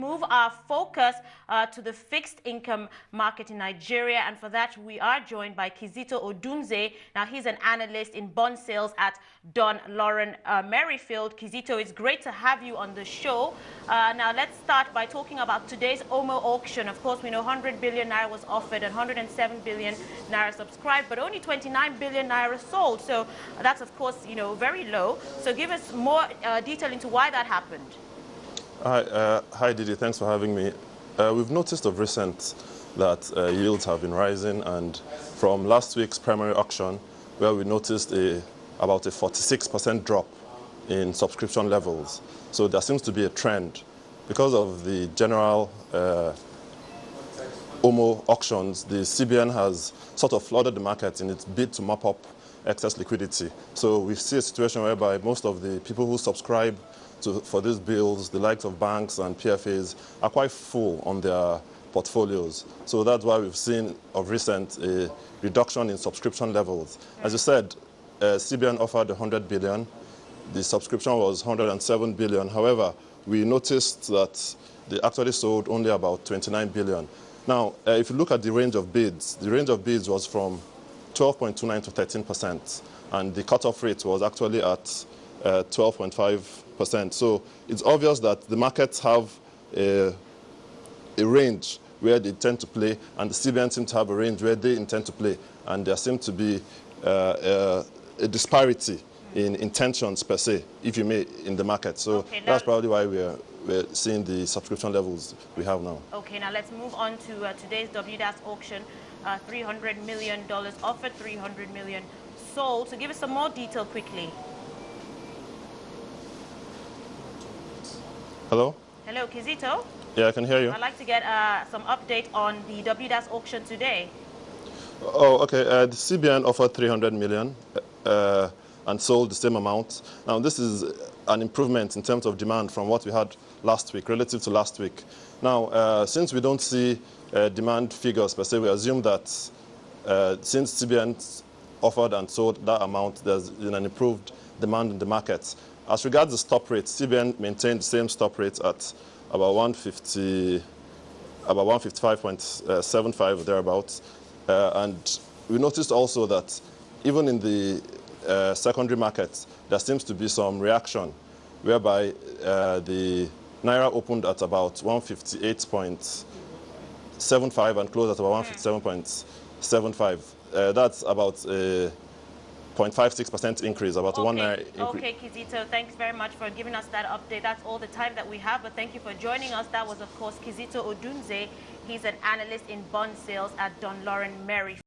Move our focus to the fixed income market in Nigeria, and for that we are joined by Kizito Odunze. Now he's an analyst in bond sales at Don Lauren Merrifield. Kizito, it's great to have you on the show. Now let's start by talking about today's OMO auction. Of course, we know 100 billion naira was offered and 107 billion naira subscribed, but only 29 billion naira sold. So that's of course, very low. So give us more detail into why that happened. Hi, Didi. Thanks for having me. We've noticed of recent that yields have been rising, and from last week's primary auction, where we noticed about a 46% drop in subscription levels. So there seems to be a trend. Because of the general OMO auctions, the CBN has sort of flooded the market in its bid to mop up excess liquidity. So we see a situation whereby most of the people who subscribe for these bills, the likes of banks and PFAs, are quite full on their portfolios. So that's why we've seen of recent a reduction in subscription levels. As you said, CBN offered 100 billion. The subscription was 107 billion. However, we noticed that they actually sold only about 29 billion. Now, if you look at the range of bids was from 12.29 to 13%, and the cutoff rate was actually at 12.5%. So it's obvious that the markets have a range where they tend to play, and the CBN seem to have a range where they intend to play, and there seems to be a disparity in intentions per se, if you may, in the market. So that's probably why we're seeing the subscription levels we have now. Okay, now let's move on to today's WDAS auction. $300 million offered, 300 million sold. So give us some more detail quickly. Hello? Hello, Kizito? Yeah, I can hear you. I'd like to get some update on the WDAS auction today. Oh, okay. The CBN offered 300 million and sold the same amount. Now, this is an improvement in terms of demand from what we had last week, relative to last week. Now, since we don't see demand figures per se, we assume that since CBN offered and sold that amount, there's an improved demand in the markets. As regards the stop rate, CBN maintained the same stop rate at about 155.75 or thereabouts. And we noticed also that even in the secondary markets, there seems to be some reaction, whereby the Naira opened at about 158.75 and closed at about 157.75. That's about a 0.56% increase, about okay. 1 Naira increase. Okay, Kizito, thanks very much for giving us that update. That's all the time that we have, but thank you for joining us. That was, of course, Kizito Odunze. He's an analyst in bond sales at Don Lauren Merrifield.